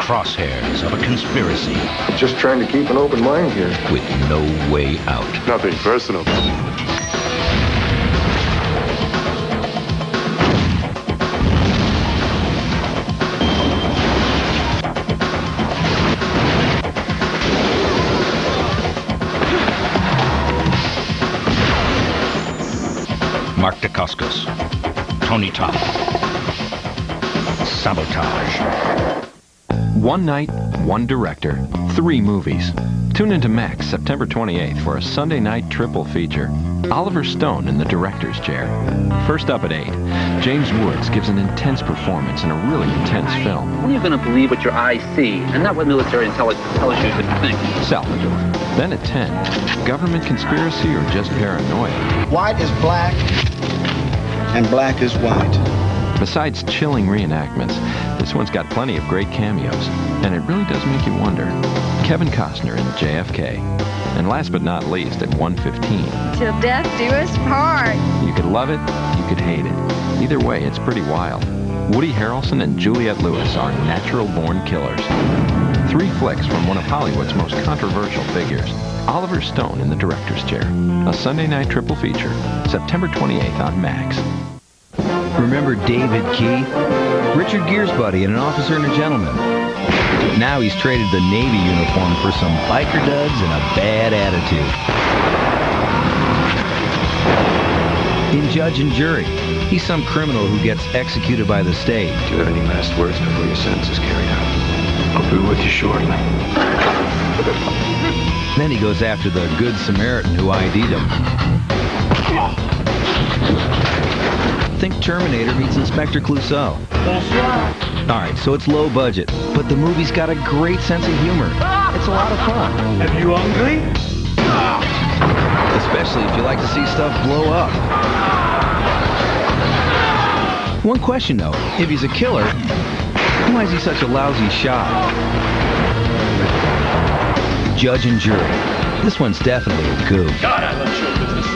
crosshairs of a conspiracy Just trying to keep an open mind here. with no way out. Nothing personal. Mark Dacascos, Tony Todd, Sabotage. One night, one director, 3 movies. Tune into Max September 28th for a Sunday night triple feature. Oliver Stone in the director's chair. First up at 8, James Woods gives an intense performance in a really intense film. When are you going to believe what your eyes see, and not what military intelligence tells you to think? Salvador. Then at 10, government conspiracy or just paranoia. White is black, and black is white. Besides chilling reenactments, this one's got plenty of great cameos, and it really does make you wonder. Kevin Costner in JFK. And last but not least, at 1:15, Till death do us part. you could love it, you could hate it. Either way, it's pretty wild. Woody Harrelson and Juliette Lewis are natural-born killers. 3 flicks from one of Hollywood's most controversial figures. Oliver Stone in the director's chair. A Sunday night triple feature, September 28th on Max. Remember David Keith? Richard Gere's buddy and an officer and a gentleman. Now he's traded the Navy uniform for some biker duds and a bad attitude. In Judge and Jury, he's some criminal who gets executed by the state. Do you have any last words before your sentence is carried out? I'll be with you shortly. Then he goes after the Good Samaritan who ID'd him. Think Terminator meets Inspector Clouseau. Alright, so it's low budget, but the movie's got a great sense of humor. It's a lot of fun. Are you hungry? Especially if you like to see stuff blow up. One question though, if he's a killer, why is he such a lousy shot? Judge and Jury. This one's definitely a goof. God, I love show business.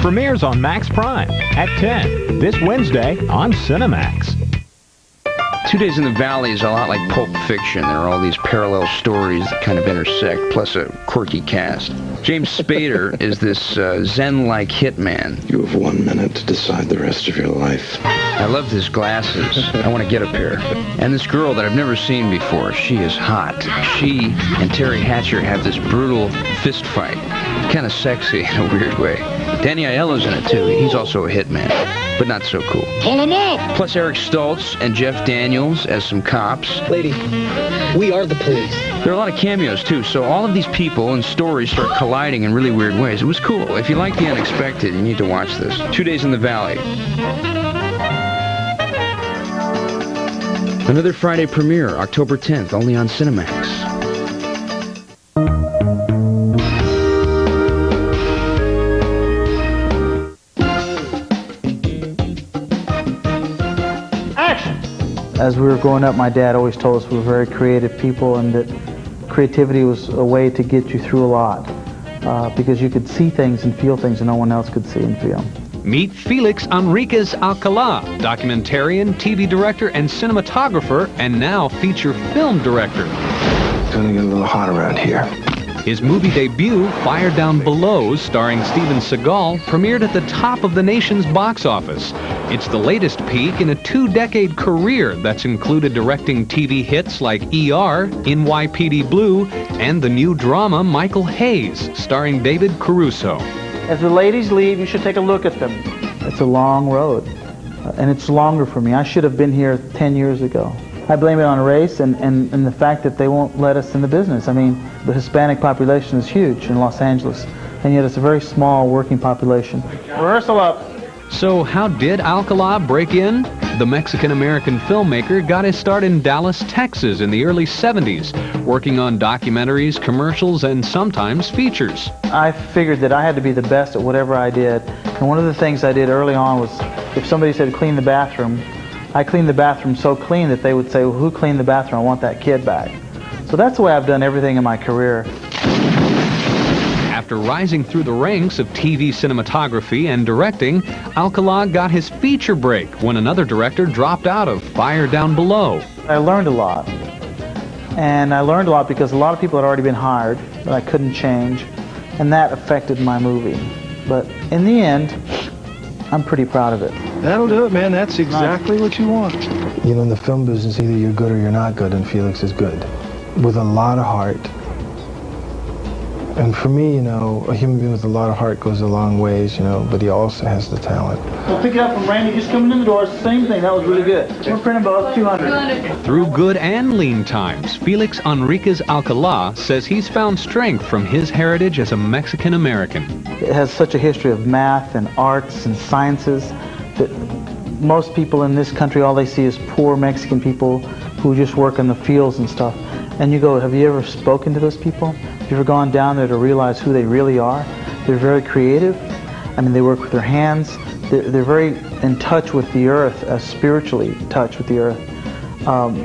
Premieres on Max Prime at 10 this Wednesday on Cinemax. 2 Days in the Valley is a lot like Pulp Fiction. There are all these parallel stories that kind of intersect, plus a quirky cast. James Spader is this Zen-like hitman. You have 1 minute to decide the rest of your life. I love his glasses. I want to get a pair. And this girl that I've never seen before, she is hot. She and Terry Hatcher have this brutal fist fight. Kind of sexy in a weird way. Danny Aiello's in it too. He's also a hitman, but not so cool. Pull him up! Plus Eric Stoltz and Jeff Daniels as some cops. Lady, we are the police. There are a lot of cameos too, so all of these people and stories start colliding in really weird ways. It was cool. If you like the unexpected, you need to watch this. 2 Days in the Valley. Another Friday premiere, October 10th, only on Cinemax. As we were growing up, my dad always told us we were very creative people and that creativity was a way to get you through a lot because you could see things and feel things that no one else could see and feel. Meet Felix Enriquez Alcala, documentarian, TV director, and cinematographer, and now feature film director. It's gonna get a little hot around here. His movie debut, Fire Down Below, starring Steven Seagal, premiered at the top of the nation's box office. It's the latest peak in a 2-decade career that's included directing TV hits like ER, NYPD Blue, and the new drama Michael Hayes, starring David Caruso. As the ladies leave, you should take a look at them. It's a long road, and it's longer for me. I should have been here 10 years ago. I blame it on race and the fact that they won't let us in the business. I mean, the Hispanic population is huge in Los Angeles, and yet it's a very small working population. Rehearsal up. So how did Alcala break in? The Mexican-American filmmaker got his start in Dallas, Texas in the early 70s, working on documentaries, commercials, and sometimes features. I figured that I had to be the best at whatever I did, and one of the things I did early on was if somebody said clean the bathroom, I cleaned the bathroom so clean that they would say, well, who cleaned the bathroom? I want that kid back. So that's the way I've done everything in my career. After rising through the ranks of TV cinematography and directing, Alcala got his feature break when another director dropped out of Fire Down Below. I learned a lot. And I learned a lot because a lot of people had already been hired that I couldn't change, and that affected my movie. But in the end, I'm pretty proud of it. That'll do it, man. That's exactly what you want. You know, in the film business, either you're good or you're not good, and Felix is good. With a lot of heart. And for me, you know, a human being with a lot of heart goes a long ways, you know, but he also has the talent. We'll pick it up from Randy just coming in the door. Same thing. That was really good. We're printing both 200. Through good and lean times, Felix Enriquez Alcala says he's found strength from his heritage as a Mexican-American. It has such a history of math and arts and sciences that most people in this country, all they see is poor Mexican people who just work in the fields and stuff. And you go, have you ever spoken to those people? Have you ever gone down there to realize who they really are? They're very creative. I mean, they work with their hands. They're very in touch with the earth, spiritually in touch with the earth.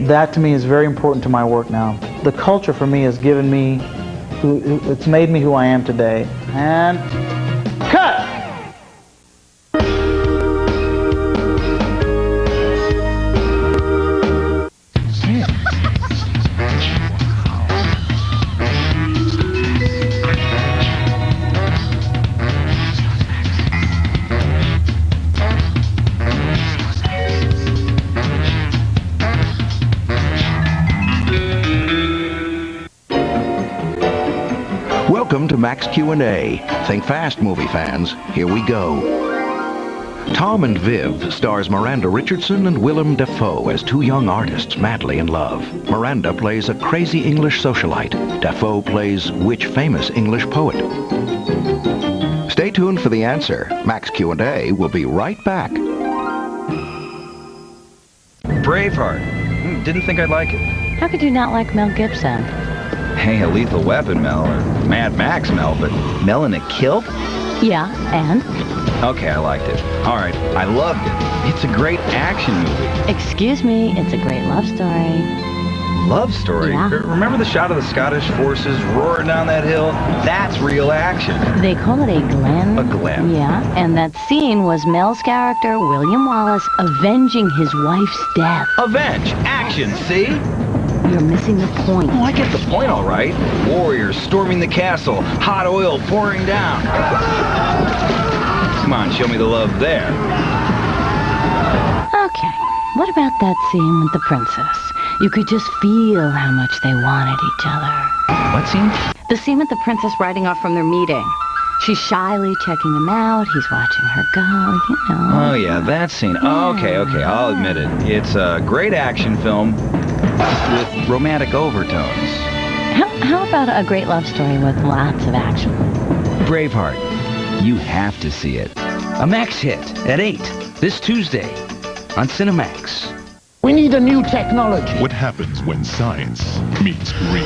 That to me is very important to my work now. The culture for me has given me, it's made me who I am today. And cut! Welcome to Max Q&A. Think fast, movie fans. Here we go. Tom and Viv stars Miranda Richardson and Willem Dafoe as two young artists madly in love. Miranda plays a crazy English socialite. Dafoe plays which famous English poet? Stay tuned for the answer. Max Q&A will be right back. Braveheart. Didn't think I'd like it. How could you not like Mel Gibson? Hey, a Lethal Weapon, Mel, or Mad Max, Mel, but Mel in a kilt? Yeah, and? Okay, I liked it. All right, I loved it. It's a great action movie. Excuse me, it's a great love story. Love story? Yeah. Remember the shot of the Scottish forces roaring down that hill? That's real action. They call it a glen. A glen. Yeah, and that scene was Mel's character, William Wallace, avenging his wife's death. Avenge! Action, see? You're missing the point. Oh, I get the point, all right. Warriors storming the castle, hot oil pouring down. Come on, show me the love there. Okay, what about that scene with the princess? You could just feel how much they wanted each other. What scene? The scene with the princess riding off from their meeting. She's shyly checking him out. He's watching her go, you know. Oh, yeah, that scene. Oh, okay, I'll admit it. It's a great action film with romantic overtones. How about a great love story with lots of action? Braveheart. You have to see it. A Max hit at 8 this Tuesday on Cinemax. We need a new technology. What happens when science meets greed?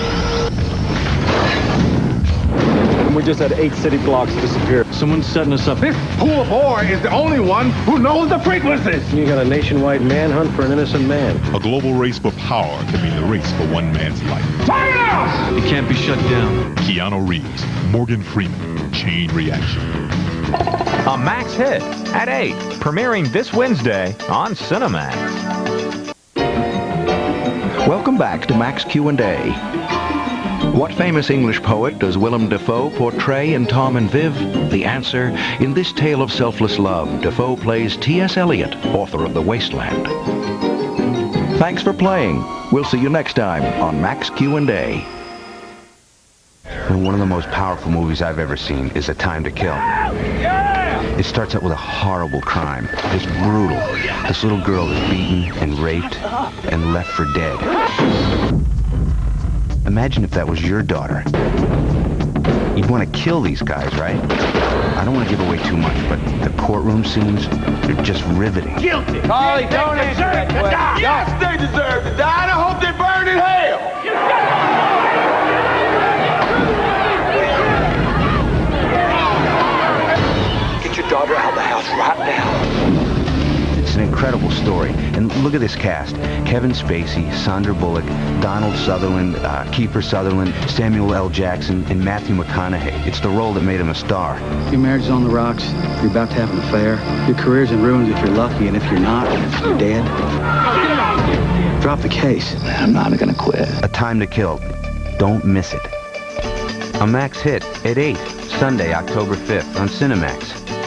And we just had 8 city blocks disappear. Someone's setting us up. This poor boy is the only one who knows the frequencies. You got a nationwide manhunt for an innocent man. A global race for power can mean the race for one man's life. Fire! It can't be shut down. Keanu Reeves, Morgan Freeman, Chain Reaction. A Max hit at 8, premiering this Wednesday on Cinemax. Welcome back to Max Q&A. What famous English poet does Willem Dafoe portray in Tom and Viv? The answer, in this tale of selfless love, Dafoe plays T.S. Eliot, author of The Wasteland. Thanks for playing. We'll see you next time on Max Q&A. And one of the most powerful movies I've ever seen is A Time to Kill. It starts out with a horrible crime. It's brutal. This little girl is beaten and raped and left for dead. Imagine if that was your daughter. You'd want to kill these guys, right? I don't want to give away too much, but the courtroom scenes, they're just riveting. Guilty. Carly, don't answer that question. Yes, they deserve to die, and I hope they burn in hell. Get your daughter out of the house right now. It's an incredible story. And look at this cast. Kevin Spacey, Sandra Bullock, Donald Sutherland, Kiefer Sutherland, Samuel L. Jackson, and Matthew McConaughey. It's the role that made him a star. Your marriage is on the rocks. You're about to have an affair. Your career's in ruins if you're lucky, and if you're not, you're dead. Drop the case. I'm not gonna quit. A Time to Kill. Don't miss it. A Max hit at 8, Sunday, October 5th on Cinemax.